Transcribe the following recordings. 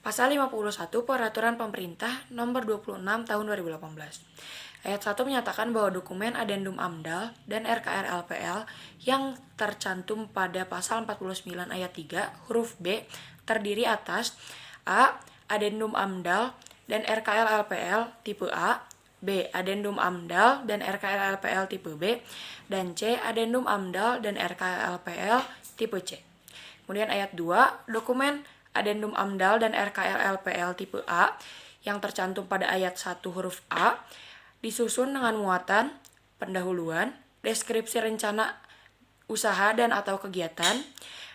Pasal 51 Peraturan Pemerintah Nomor 26 Tahun 2018. Ayat 1 menyatakan bahwa dokumen Adendum AMDAL dan RKRLPL yang tercantum pada pasal 49 ayat 3 huruf B terdiri atas A. Adendum AMDAL dan RKRLPL tipe A, B. Adendum AMDAL dan RKRLPL tipe B, dan C. Adendum AMDAL dan RKRLPL tipe C. Kemudian ayat 2, dokumen Adendum AMDAL dan RKRLPL tipe A yang tercantum pada ayat 1 huruf A disusun dengan muatan, pendahuluan, deskripsi rencana usaha dan atau kegiatan,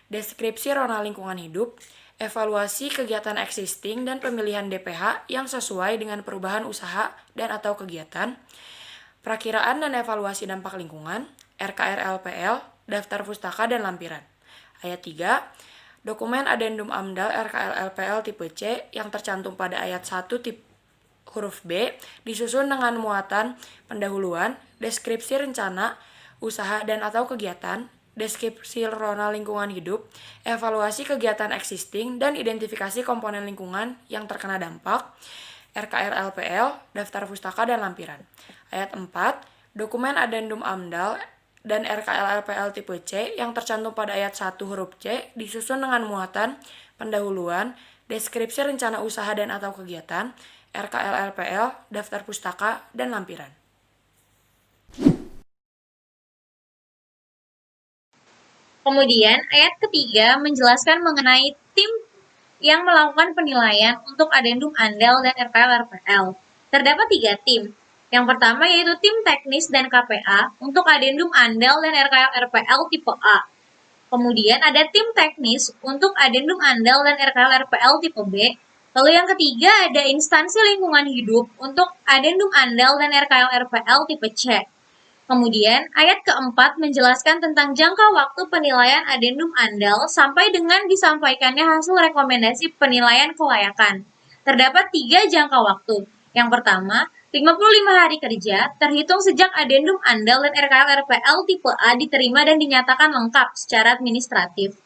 deskripsi rona lingkungan hidup, evaluasi kegiatan existing dan pemilihan DPH yang sesuai dengan perubahan usaha dan atau kegiatan, perakiraan dan evaluasi dampak lingkungan, RKRLPL, daftar pustaka dan lampiran. Ayat 3, dokumen Adendum AMDAL RKRLPL tipe C yang tercantum pada ayat 1 huruf B disusun dengan muatan, pendahuluan, deskripsi rencana, usaha dan atau kegiatan, deskripsi rona lingkungan hidup, evaluasi kegiatan existing dan identifikasi komponen lingkungan yang terkena dampak, RKRLPL, daftar pustaka dan lampiran. Ayat 4, dokumen Adendum AMDAL dan RKRLPL tipe C yang tercantum pada ayat 1 huruf C disusun dengan muatan, pendahuluan, deskripsi rencana usaha dan atau kegiatan, RKRLPL, daftar pustaka, dan lampiran. Kemudian, ayat ketiga menjelaskan mengenai tim yang melakukan penilaian untuk Adendum AMDAL dan RKRLPL. Terdapat 3 tim. Yang pertama yaitu tim teknis dan KPA untuk Adendum AMDAL dan RKRLPL tipe A. Kemudian ada tim teknis untuk Adendum AMDAL dan RKRLPL tipe B. Lalu yang ketiga ada instansi lingkungan hidup untuk Adendum AMDAL dan RKRLPL tipe C. Kemudian, ayat keempat menjelaskan tentang jangka waktu penilaian Adendum AMDAL sampai dengan disampaikannya hasil rekomendasi penilaian kelayakan. Terdapat 3 jangka waktu. Yang pertama, 55 hari kerja terhitung sejak Adendum AMDAL dan RKRLPL tipe A diterima dan dinyatakan lengkap secara administratif.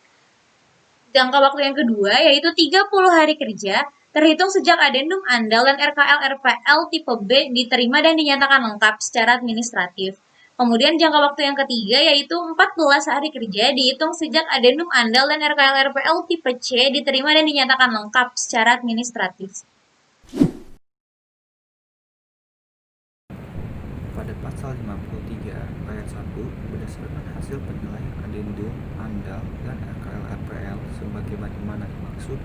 Jangka waktu yang kedua yaitu 30 hari kerja terhitung sejak Adendum AMDAL dan RKRLPL tipe B diterima dan dinyatakan lengkap secara administratif. Kemudian jangka waktu yang ketiga yaitu 14 hari kerja dihitung sejak Adendum AMDAL dan RKRLPL tipe C diterima dan dinyatakan lengkap secara administratif. Pada pasal 53 ayat 1 berdasarkan hasil penilaian Adendum AMDAL dan RKRLPL sebagaimana dimaksud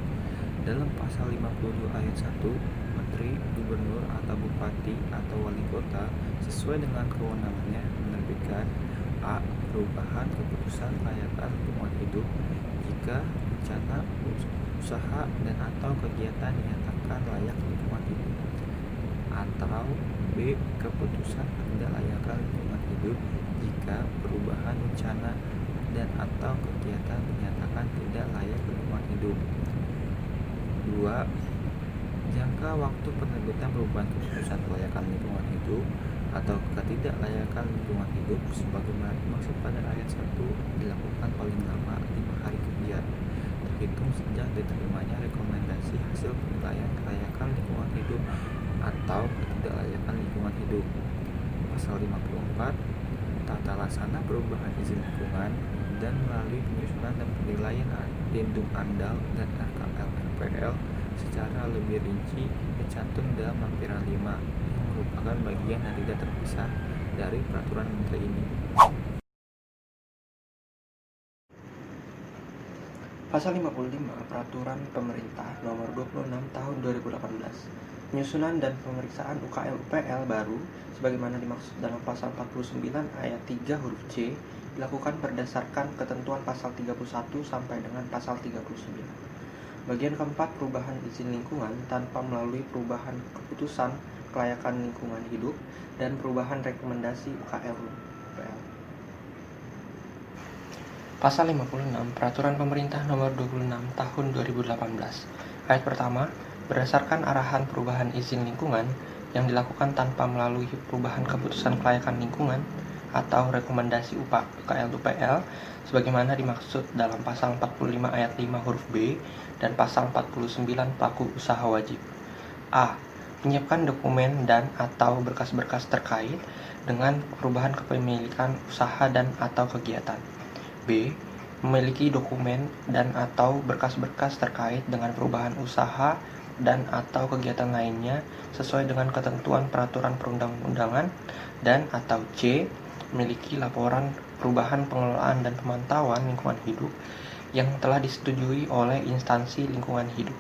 dalam pasal 52 ayat 1, Menteri, Gubernur atau Bupati atau Wali Kota sesuai dengan kewenangannya menerbitkan A. Perubahan keputusan layakan lingkungan hidup jika rencana usaha dan atau kegiatan dinyatakan layak lingkungan hidup, atau B. Keputusan tidak layakan lingkungan hidup jika perubahan rencana dan atau kegiatan dinyatakan tidak layak lingkungan hidup. 2. Jangka waktu penerbitan perubahan keputusan kelayakan lingkungan hidup atau ketidaklayakan lingkungan hidup sebagaimana dimaksud pada ayat 1 dilakukan paling lama 5 hari kerja terhitung sejak diterimanya rekomendasi hasil penilaian kelayakan lingkungan hidup atau ketidaklayakan lingkungan hidup. Pasal 54 tata laksana perubahan izin lingkungan dan melalui penyusunan dan penilaian Adendum AMDAL dan RKRLPL secara lebih rinci dicantum dalam lampiran 5 yang merupakan bagian yang tidak terpisah dari peraturan menteri ini. Pasal 55 Peraturan Pemerintah Nomor 26 Tahun 2018 Penyusunan dan pemeriksaan UKL-UPL baru sebagaimana dimaksud dalam pasal 49 ayat 3 huruf C dilakukan berdasarkan ketentuan pasal 31 sampai dengan pasal 39. Bagian keempat, perubahan izin lingkungan tanpa melalui perubahan keputusan kelayakan lingkungan hidup dan perubahan rekomendasi UKL-UPL. Pasal 56 Peraturan Pemerintah Nomor 26 Tahun 2018 Ayat pertama, berdasarkan arahan perubahan izin lingkungan yang dilakukan tanpa melalui perubahan keputusan kelayakan lingkungan atau rekomendasi UKL-UPL sebagaimana dimaksud dalam pasal 45 ayat 5 huruf B dan pasal 49 pelaku usaha wajib. A. Menyiapkan dokumen dan atau berkas-berkas terkait dengan perubahan kepemilikan usaha dan atau kegiatan. B. Memiliki dokumen dan atau berkas-berkas terkait dengan perubahan usaha dan atau kegiatan lainnya sesuai dengan ketentuan peraturan perundang-undangan, dan atau C. Memiliki laporan perubahan pengelolaan dan pemantauan lingkungan hidup yang telah disetujui oleh instansi lingkungan hidup.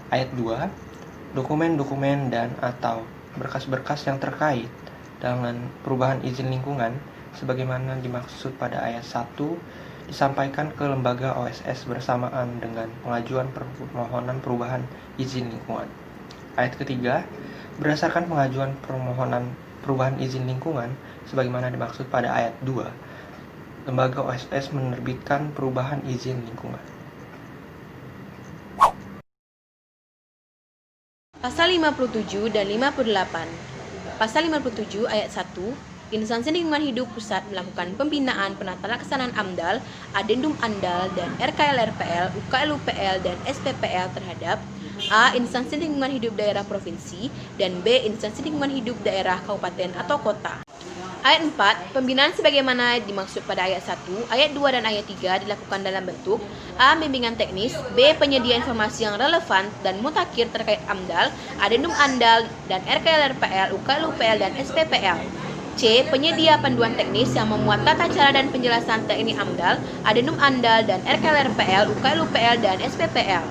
Ayat 2. Dokumen-dokumen dan atau berkas-berkas yang terkait dengan perubahan izin lingkungan sebagaimana dimaksud pada ayat 1 disampaikan ke lembaga OSS bersamaan dengan pengajuan permohonan perubahan izin lingkungan. Ayat ketiga, berdasarkan pengajuan permohonan perubahan izin lingkungan sebagaimana dimaksud pada ayat 2, lembaga OSS menerbitkan perubahan izin lingkungan. Pasal 57 dan 58. Pasal 57 ayat 1, Instansi Lingkungan Hidup Pusat melakukan pembinaan penata laksanaan AMDAL, Adendum ANDAL, dan RKL-RPL, UKL-UPL, dan SPPL terhadap A. Instansi Lingkungan Hidup Daerah Provinsi, dan B. Instansi Lingkungan Hidup Daerah Kabupaten atau Kota. Ayat 4, pembinaan sebagaimana dimaksud pada ayat 1, ayat 2 dan ayat 3 dilakukan dalam bentuk A. Bimbingan teknis, B. Penyedia informasi yang relevan dan mutakhir terkait AMDAL, Adendum ANDAL, dan RKL-RPL, UKL-UPL, dan SPPL. C. Penyedia panduan teknis yang memuat tata cara dan penjelasan teknik AMDAL, Adendum ANDAL, dan RKL-RPL, UKL-UPL, dan SPPL.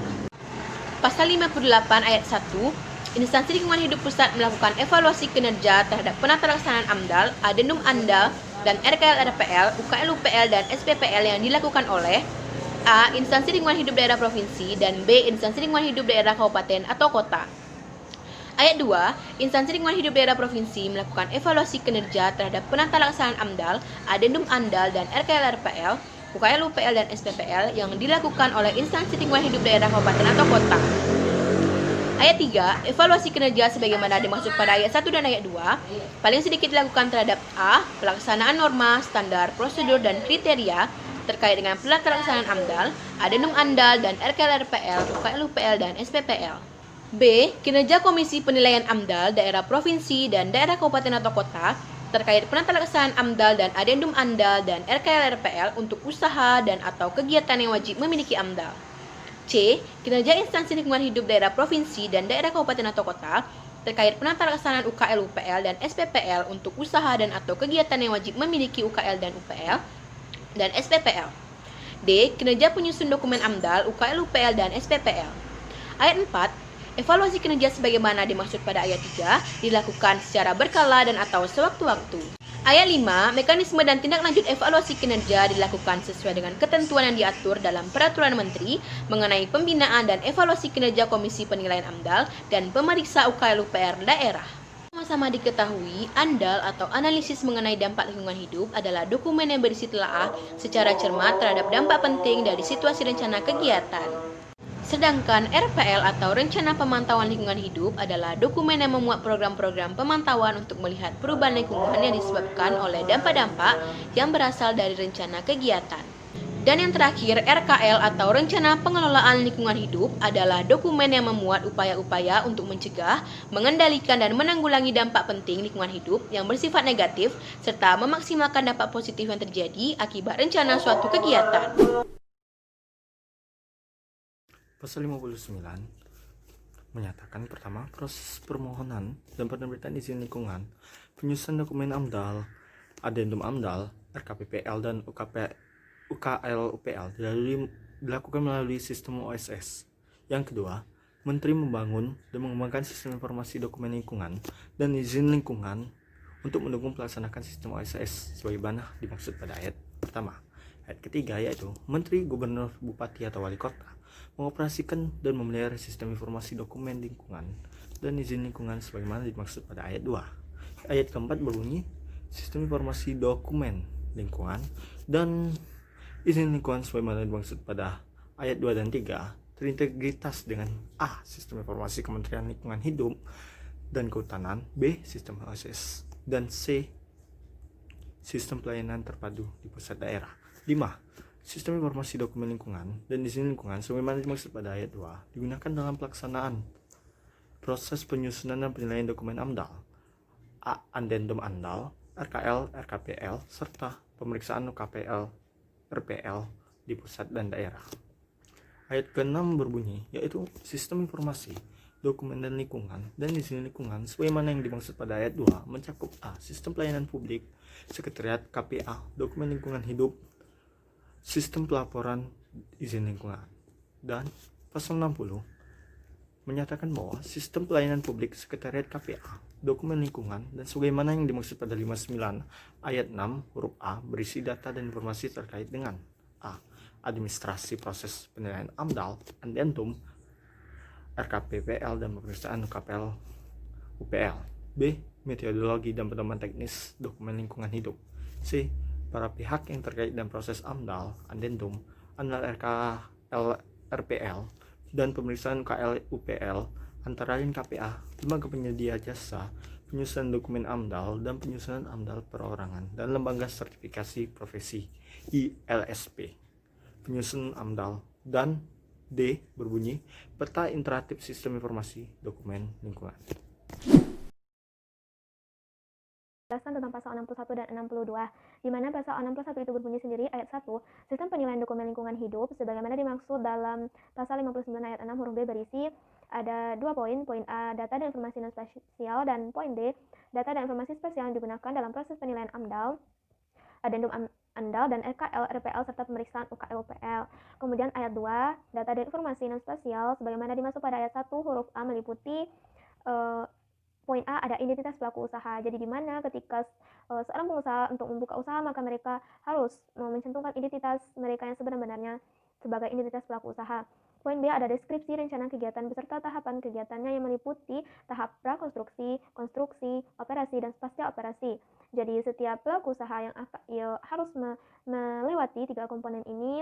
Pasal 58 ayat 1, Instansi Lingkungan Hidup Pusat melakukan evaluasi kinerja terhadap penata laksanaan AMDAL, Adendum ANDAL, dan RKL-RPL, UKL-UPL, dan SPPL yang dilakukan oleh A. Instansi Lingkungan Hidup Daerah Provinsi, dan B. Instansi Lingkungan Hidup Daerah Kabupaten atau Kota. Ayat 2, Instansi Lingkungan Hidup Daerah Provinsi melakukan evaluasi kinerja terhadap penata laksanaan AMDAL, Adendum ANDAL, dan RKL-RPL, UKL-UPL, dan SPPL yang dilakukan oleh Instansi Lingkungan Hidup Daerah Kabupaten atau Kota. Ayat 3, evaluasi kinerja sebagaimana dimaksud pada ayat 1 dan ayat 2, paling sedikit dilakukan terhadap A. Pelaksanaan norma, standar, prosedur, dan kriteria terkait dengan penata laksanaan AMDAL, Adendum ANDAL, dan RKL-RPL, UKL-UPL, dan SPPL. B. Kinerja Komisi Penilaian AMDAL daerah provinsi dan daerah kabupaten atau kota terkait penata laksanaan AMDAL dan Adendum ANDAL dan RKL-RPL untuk usaha dan atau kegiatan yang wajib memiliki AMDAL. C. Kinerja Instansi Lingkungan Hidup Daerah Provinsi dan Daerah Kabupaten atau Kota terkait penata laksanaan UKL-UPL dan SPPL untuk usaha dan atau kegiatan yang wajib memiliki UKL dan UPL dan SPPL. D. Kinerja penyusun dokumen AMDAL, UKL-UPL, dan SPPL. Ayat 4, evaluasi kinerja sebagaimana dimaksud pada ayat 3 dilakukan secara berkala dan atau sewaktu-waktu. Ayat 5, mekanisme dan tindak lanjut evaluasi kinerja dilakukan sesuai dengan ketentuan yang diatur dalam Peraturan Menteri mengenai pembinaan dan evaluasi kinerja Komisi Penilaian AMDAL dan pemeriksa UKL-UPR daerah. Sama-sama diketahui, ANDAL atau analisis mengenai dampak lingkungan hidup adalah dokumen yang berisi telaah secara cermat terhadap dampak penting dari situasi rencana kegiatan. Sedangkan RPL atau Rencana Pemantauan Lingkungan Hidup adalah dokumen yang memuat program-program pemantauan untuk melihat perubahan lingkungan yang disebabkan oleh dampak-dampak yang berasal dari rencana kegiatan. Dan yang terakhir, RKL atau Rencana Pengelolaan Lingkungan Hidup adalah dokumen yang memuat upaya-upaya untuk mencegah, mengendalikan, dan menanggulangi dampak penting lingkungan hidup yang bersifat negatif, serta memaksimalkan dampak positif yang terjadi akibat rencana suatu kegiatan. Pasal 59 menyatakan pertama, proses permohonan dan penerbitan izin lingkungan, penyusunan dokumen AMDAL, Adendum AMDAL, RKPPL, dan UKL-UPL dilakukan melalui sistem OSS. Yang kedua, Menteri membangun dan mengembangkan sistem informasi dokumen lingkungan dan izin lingkungan untuk mendukung pelaksanaan sistem OSS sebagaimana dimaksud pada ayat pertama. Ayat ketiga yaitu Menteri, Gubernur, Bupati, atau Wali Kota mengoperasikan dan memelihara sistem informasi dokumen lingkungan dan izin lingkungan sebagaimana dimaksud pada ayat 2. Ayat keempat berbunyi, sistem informasi dokumen lingkungan dan izin lingkungan sebagaimana dimaksud pada ayat 2 dan 3 terintegritas dengan A. Sistem informasi Kementerian Lingkungan Hidup dan Kehutanan, B. Sistem OSS, dan C. sistem pelayanan terpadu di pusat daerah. 5. Sistem informasi dokumen lingkungan dan izin lingkungan sebagaimana dimaksud pada ayat 2 digunakan dalam pelaksanaan proses penyusunan dan penilaian dokumen AMDAL, Adendum AMDAL, RKL, RKPL, serta pemeriksaan UKPL, RPL di pusat dan daerah. Ayat ke-6 berbunyi, yaitu sistem informasi, dokumen dan lingkungan, dan izin lingkungan sebagaimana yang dimaksud pada ayat 2 mencakup A. Sistem pelayanan publik, sekretariat KPA, dokumen lingkungan hidup, sistem pelaporan izin lingkungan. Dan pasal 60 menyatakan bahwa sistem pelayanan publik, sekretariat KPA, dokumen lingkungan, dan sebagaimana yang dimaksud pada 59 ayat 6 huruf A berisi data dan informasi terkait dengan A. Administrasi proses penilaian AMDAL, Adendum, RKPPL, dan pemeriksaan UKPL, UPL. B. Metodologi dan pedoman teknis dokumen lingkungan hidup. C. Para pihak yang terkait dan proses AMDAL, Adendum, AMDAL, RKL, RPL, dan pemeriksaan UKL, UPL, antara lain KPA, lembaga penyedia jasa, penyusunan dokumen AMDAL, dan penyusunan AMDAL perorangan, dan lembaga sertifikasi profesi, ILSP, penyusunan AMDAL. Dan D berbunyi, peta interaktif sistem informasi dokumen lingkungan. Penjelasan tentang pasal 61 dan 62, di mana pasal 61 itu berbunyi sendiri ayat 1, sistem penilaian dokumen lingkungan hidup sebagaimana dimaksud dalam pasal 59 ayat 6 huruf B berisi ada 2 poin. Poin A, data dan informasi non spesial, dan poin D, data dan informasi spesial yang digunakan dalam proses penilaian AMDAL, Adendum AMDAL, dan RKL, RPL, serta pemeriksaan UKL, UPL. Kemudian ayat 2, data dan informasi non spesial sebagaimana dimaksud pada ayat 1 huruf A meliputi poin A, ada identitas pelaku usaha. Jadi di mana ketika seorang pengusaha untuk membuka usaha, maka mereka harus mencantumkan identitas mereka yang sebenarnya sebagai identitas pelaku usaha. Poin B, ada deskripsi rencana kegiatan beserta tahapan kegiatannya yang meliputi tahap prakonstruksi, konstruksi, operasi, dan pasca operasi. Jadi setiap pelaku usaha yang harus melewati 3 komponen ini,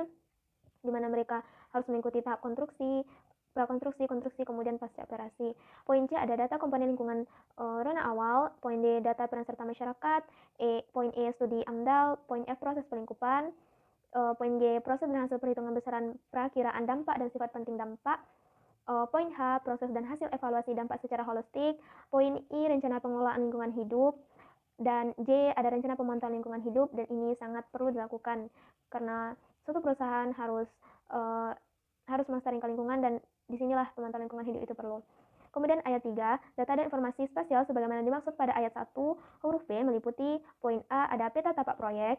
di mana mereka harus mengikuti tahap konstruksi, prakonstruksi, konstruksi, kemudian pasca operasi. Poin C, ada data komponen lingkungan ranah awal. Poin D, data peran serta masyarakat. Poin E, studi AMDAL. Poin F, proses pelingkupan. Poin G, proses dan hasil perhitungan besaran perakiraan dampak dan sifat penting dampak. Poin H, proses dan hasil evaluasi dampak secara holistik. Poin I, rencana pengelolaan lingkungan hidup. Dan J, ada rencana pemantauan lingkungan hidup, dan ini sangat perlu dilakukan karena suatu perusahaan harus melestarikan lingkungan, dan disinilah pemantauan lingkungan hidup itu perlu. Kemudian ayat 3, data dan informasi spesial sebagaimana dimaksud pada ayat 1 huruf B meliputi poin A, ada peta tapak proyek.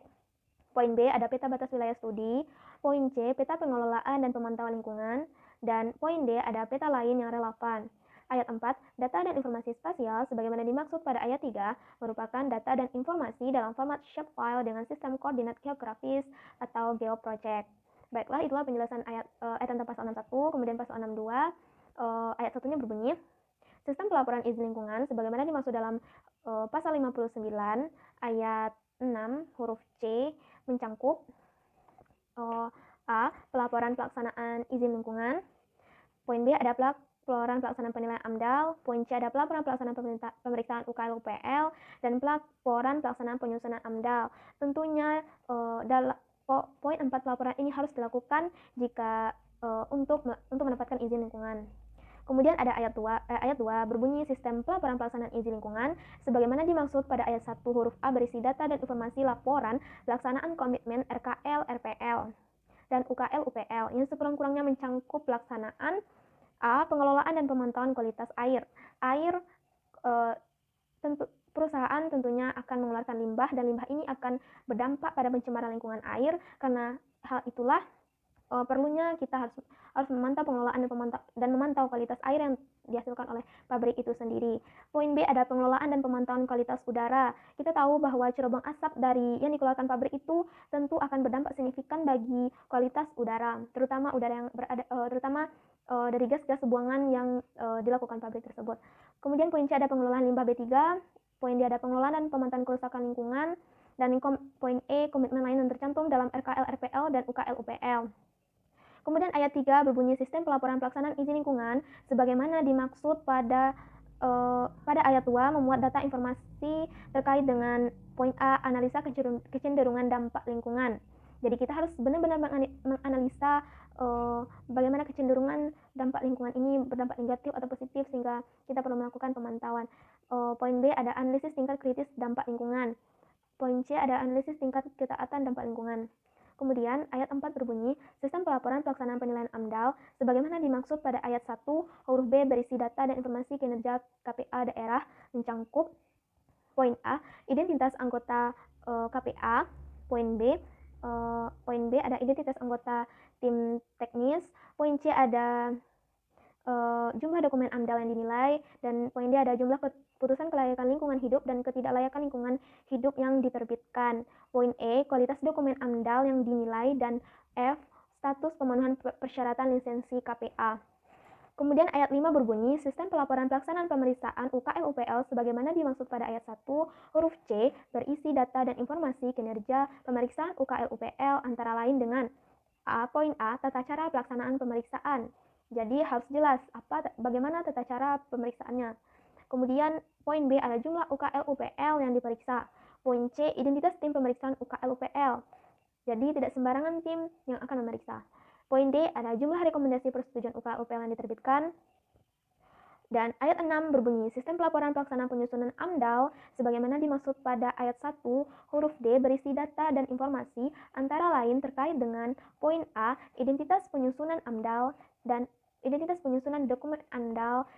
Poin B, ada peta batas wilayah studi. Poin C, peta pengelolaan dan pemantauan lingkungan. Dan poin D, ada peta lain yang relevan. Ayat 4, data dan informasi spasial sebagaimana dimaksud pada ayat 3 merupakan data dan informasi dalam format shapefile dengan sistem koordinat geografis atau GeoProject. Baiklah, itulah penjelasan ayat tentang pasal 61. Kemudian pasal 62, ayat 1-nya berbunyi, sistem pelaporan izin lingkungan sebagaimana dimaksud dalam pasal 59 ayat 6 huruf C mencangkup A, pelaporan pelaksanaan izin lingkungan. Poin B, ada pelaporan pelaksanaan penilaian AMDAL. Poin C, ada pelaporan pelaksanaan pemeriksaan UKL, UPL, dan pelaporan pelaksanaan penyusunan AMDAL. Tentunya dalam poin 4 pelaporan ini harus dilakukan jika untuk mendapatkan izin lingkungan. Kemudian ada ayat 2 berbunyi, sistem pelaporan pelaksanaan izin lingkungan sebagaimana dimaksud pada ayat 1 huruf A berisi data dan informasi laporan pelaksanaan komitmen RKL, RPL, dan UKL, UPL yang sekurang-kurangnya mencangkup pelaksanaan A, pengelolaan dan pemantauan kualitas air. Perusahaan tentunya akan mengeluarkan limbah, dan limbah ini akan berdampak pada pencemaran lingkungan air. Karena hal itulah perlunya kita harus memantau pengelolaan dan memantau kualitas air yang dihasilkan oleh pabrik itu sendiri. Poin B, ada pengelolaan dan pemantauan kualitas udara. Kita tahu bahwa cerobong asap yang dikeluarkan pabrik itu tentu akan berdampak signifikan bagi kualitas udara, terutama udara yang dari gas-gas buangan yang dilakukan pabrik tersebut. Kemudian poin C, ada pengelolaan limbah B3. Poin D, ada pengelolaan dan pemantauan kerusakan lingkungan. Dan poin E, komitmen lain yang tercantum dalam RKL, RPL, dan UKL, UPL. Kemudian ayat 3 berbunyi, sistem pelaporan pelaksanaan izin lingkungan sebagaimana dimaksud pada pada ayat 2 memuat data informasi terkait dengan poin A, analisa kecenderungan dampak lingkungan. Jadi kita harus benar-benar menganalisa bagaimana kecenderungan dampak lingkungan ini berdampak negatif atau positif, sehingga kita perlu melakukan pemantauan. Poin B ada analisis tingkat kritis dampak lingkungan. Poin C ada analisis tingkat ketaatan dampak lingkungan. Kemudian ayat 4 berbunyi, sistem pelaporan pelaksanaan penilaian AMDAL sebagaimana dimaksud pada ayat 1 huruf B berisi data dan informasi kinerja KPA daerah mencangkup poin A, identitas anggota KPA, poin B ada identitas anggota tim teknis, poin C ada jumlah dokumen AMDAL yang dinilai, dan poin D ada jumlah keputusan kelayakan lingkungan hidup dan ketidaklayakan lingkungan hidup yang diterbitkan. Poin E, kualitas dokumen AMDAL yang dinilai, dan F, status pemenuhan persyaratan lisensi KPA. Kemudian ayat 5 berbunyi, sistem pelaporan pelaksanaan pemeriksaan UKL UPL sebagaimana dimaksud pada ayat 1 huruf C berisi data dan informasi kinerja pemeriksaan UKL UPL antara lain dengan poin A, tata cara pelaksanaan pemeriksaan. Jadi harus jelas bagaimana tata cara pemeriksaannya. Kemudian poin B ada jumlah UKL UPL yang diperiksa. Poin C, identitas tim pemeriksaan UKL UPL. Jadi tidak sembarangan tim yang akan memeriksa. Poin D ada jumlah rekomendasi persetujuan UKL UPL yang diterbitkan. Dan ayat 6 berbunyi, sistem pelaporan pelaksanaan penyusunan AMDAL sebagaimana dimaksud pada ayat 1 huruf D berisi data dan informasi antara lain terkait dengan poin A, identitas penyusunan AMDAL dan identitas penyusunan dokumen AMDAL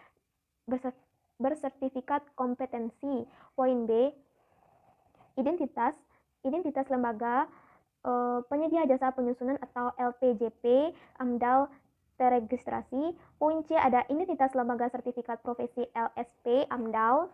bersertifikat kompetensi. Poin B, identitas lembaga penyedia jasa penyusunan atau LPJP AMDAL teregistrasi. Poin C ada identitas lembaga sertifikat profesi LSP AMDAL.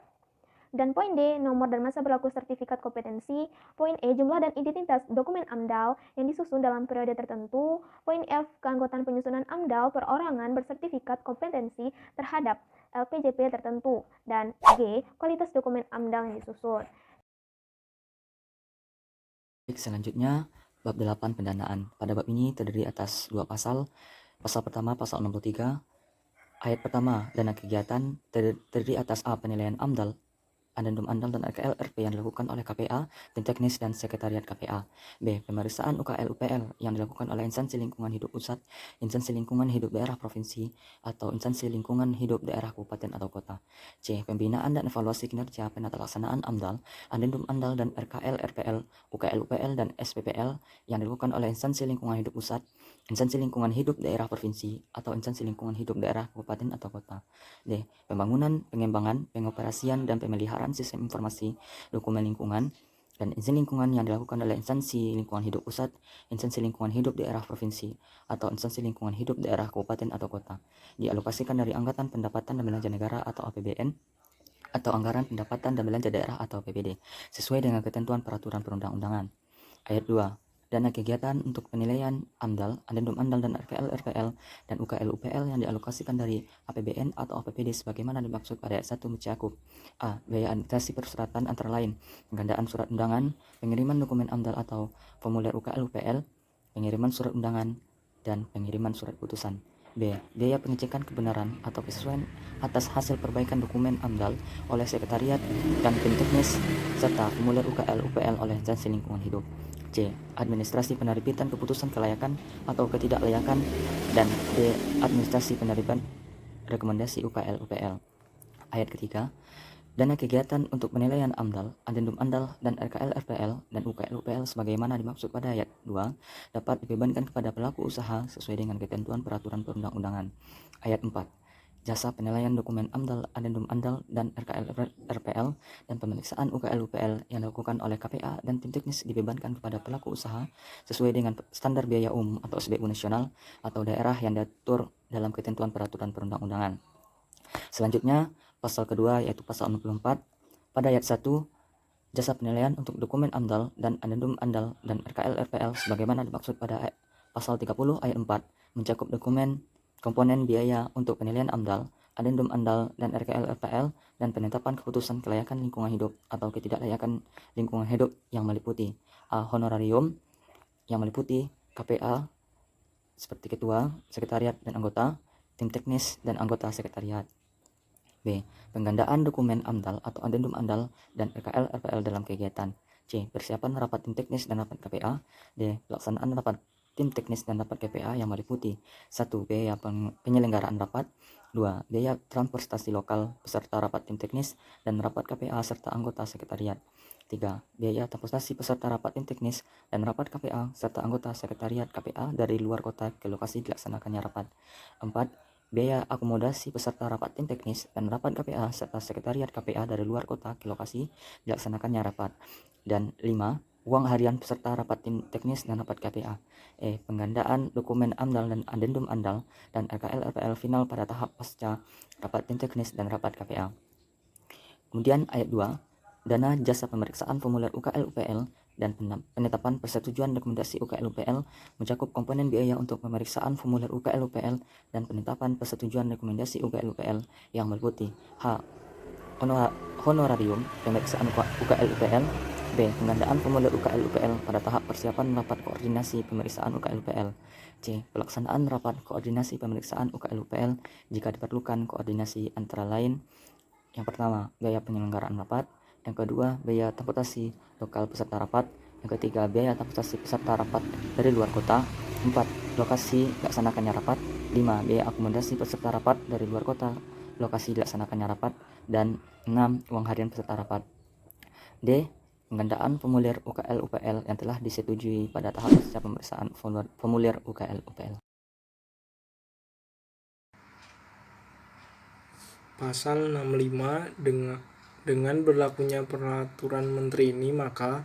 Dan poin D, nomor dan masa berlaku sertifikat kompetensi. Poin E, jumlah dan identitas dokumen AMDAL yang disusun dalam periode tertentu. Poin F, keanggotaan penyusunan AMDAL perorangan bersertifikat kompetensi terhadap LPJP tertentu. Dan G, kualitas dokumen AMDAL yang disusun. Baik, selanjutnya bab 8 pendanaan. Pada bab ini terdiri atas dua pasal. Pasal pertama, pasal 63. Ayat pertama, dana kegiatan terdiri atas A, penilaian AMDAL, adendum AMDAL dan RKL RP yang dilakukan oleh KPA, tim teknis dan sekretariat KPA. B, pemeriksaan UKL UPL yang dilakukan oleh instansi lingkungan hidup pusat, instansi lingkungan hidup daerah provinsi, atau instansi lingkungan hidup daerah kabupaten atau kota. C, pembinaan dan evaluasi kinerja penata laksanaan AMDAL, adendum AMDAL dan RKL RPL, UKL UPL dan SPPL yang dilakukan oleh instansi lingkungan hidup pusat, instansi lingkungan hidup daerah provinsi, atau instansi lingkungan hidup daerah kabupaten atau kota. D, pembangunan, pengembangan, pengoperasian, dan pemeliharaan sistem informasi dokumen lingkungan dan izin lingkungan yang dilakukan oleh instansi lingkungan hidup pusat, instansi lingkungan hidup daerah provinsi, atau instansi lingkungan hidup daerah kabupaten atau kota, dialokasikan dari anggaran pendapatan dan belanja negara atau APBN atau anggaran pendapatan dan belanja daerah atau APBD sesuai dengan ketentuan peraturan perundang-undangan. Ayat 2. Dana kegiatan untuk penilaian AMDAL, adendum AMDAL dan RKL RPL dan UKL UPL yang dialokasikan dari APBN atau APBD sebagaimana dimaksud pada ayat 1 mencakup A. Biaya administrasi persyaratan antara lain penggandaan surat undangan, pengiriman dokumen AMDAL atau formulir UKL UPL, pengiriman surat undangan, dan pengiriman surat putusan. B. Biaya pengecekan kebenaran atau kesesuaian atas hasil perbaikan dokumen AMDAL oleh sekretariat dan tim teknis serta formulir UKL UPL oleh instansi lingkungan hidup. C. Administrasi penerbitan keputusan kelayakan atau ketidaklayakan, dan D. Administrasi penerbitan rekomendasi UKL UPL. Ayat ketiga. Dana kegiatan untuk penilaian AMDAL, adendum AMDAL dan RKL RPL dan UKL UPL sebagaimana dimaksud pada ayat 2 dapat dibebankan kepada pelaku usaha sesuai dengan ketentuan peraturan perundang-undangan. Ayat 4. Jasa penilaian dokumen AMDAL, adendum AMDAL dan RKL RPL dan pemeriksaan UKL UPL yang dilakukan oleh KPA dan tim teknis dibebankan kepada pelaku usaha sesuai dengan standar biaya umum atau SBU nasional atau daerah yang diatur dalam ketentuan peraturan perundang-undangan. Selanjutnya, pasal kedua yaitu pasal 64. Pada ayat 1, jasa penilaian untuk dokumen AMDAL dan adendum AMDAL dan RKL RPL sebagaimana dimaksud pada pasal 30 ayat 4 mencakup dokumen komponen biaya untuk penilaian AMDAL, adendum AMDAL dan RKL RPL dan penetapan keputusan kelayakan lingkungan hidup atau ketidaklayakan lingkungan hidup yang meliputi A. Honorarium yang meliputi KPA seperti ketua, sekretariat dan anggota, tim teknis dan anggota sekretariat. B. Penggandaan dokumen AMDAL atau adendum AMDAL dan RKL-RPL dalam kegiatan. C. Persiapan rapat tim teknis dan rapat KPA. D. Pelaksanaan rapat tim teknis dan rapat KPA yang meliputi 1. Biaya penyelenggaraan rapat. 2. Biaya transportasi lokal beserta rapat tim teknis dan rapat KPA serta anggota sekretariat. 3. Biaya transportasi peserta rapat tim teknis dan rapat KPA serta anggota sekretariat KPA dari luar kota ke lokasi dilaksanakannya rapat. 4. Biaya akomodasi peserta rapat tim teknis dan rapat KPA serta sekretariat KPA dari luar kota ke lokasi dilaksanakannya rapat. Dan 5. Uang harian peserta rapat tim teknis dan rapat KPA. Penggandaan dokumen AMDAL dan adendum AMDAL dan RKL-RPL final pada tahap pasca rapat tim teknis dan rapat KPA. Kemudian ayat 2. Dana jasa pemeriksaan formulir UKL-UPL dan penetapan persetujuan rekomendasi UKL-UPL mencakup komponen biaya untuk pemeriksaan formulir UKL-UPL dan penetapan persetujuan rekomendasi UKL-UPL yang meliputi H. Honorarium pemeriksaan UKL-UPL. B. Penggandaan formulir UKL-UPL pada tahap persiapan rapat koordinasi pemeriksaan UKL-UPL. C. Pelaksanaan rapat koordinasi pemeriksaan UKL-UPL jika diperlukan koordinasi antara lain. Yang pertama, biaya penyelenggaraan rapat. Yang kedua, biaya transportasi lokal peserta rapat. Yang ketiga, biaya transportasi peserta rapat dari luar kota. 4. Lokasi dilaksanakannya rapat. 5. Biaya akomodasi peserta rapat dari luar kota, lokasi dilaksanakannya rapat. Dan 6. Uang harian peserta rapat. D. Penggandaan formulir UKL-UPL yang telah disetujui pada tahap pasca pemeriksaan formulir UKL-UPL. Pasal 65 dengan berlakunya peraturan menteri ini maka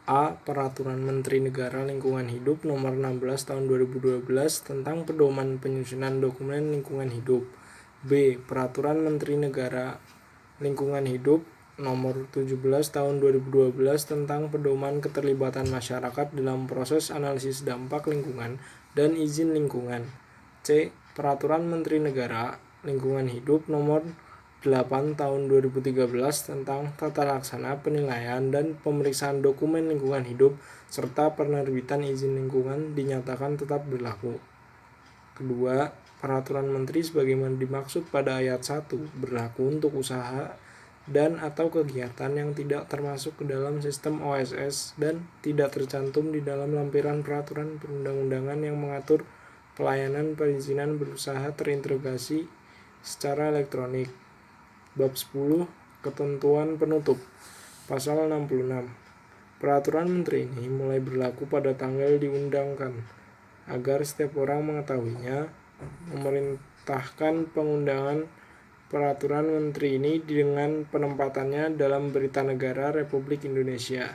A. Peraturan Menteri Negara Lingkungan Hidup Nomor 16 Tahun 2012 tentang pedoman penyusunan dokumen lingkungan hidup. B. Peraturan Menteri Negara Lingkungan Hidup Nomor 17 Tahun 2012 tentang pedoman keterlibatan masyarakat dalam proses analisis dampak lingkungan dan izin lingkungan. C. Peraturan Menteri Negara Lingkungan Hidup Nomor 8 Tahun 2013 tentang tata laksana penilaian dan pemeriksaan dokumen lingkungan hidup serta penerbitan izin lingkungan dinyatakan tetap berlaku. Kedua, peraturan menteri sebagaimana dimaksud pada ayat 1 berlaku untuk usaha dan atau kegiatan yang tidak termasuk ke dalam sistem OSS dan tidak tercantum di dalam lampiran peraturan perundang-undangan yang mengatur pelayanan perizinan berusaha terintegrasi secara elektronik. Bab 10. Ketentuan penutup. Pasal 66. Peraturan menteri ini mulai berlaku pada tanggal diundangkan. Agar setiap orang mengetahuinya, memerintahkan pengundangan peraturan menteri ini dengan penempatannya dalam Berita Negara Republik Indonesia.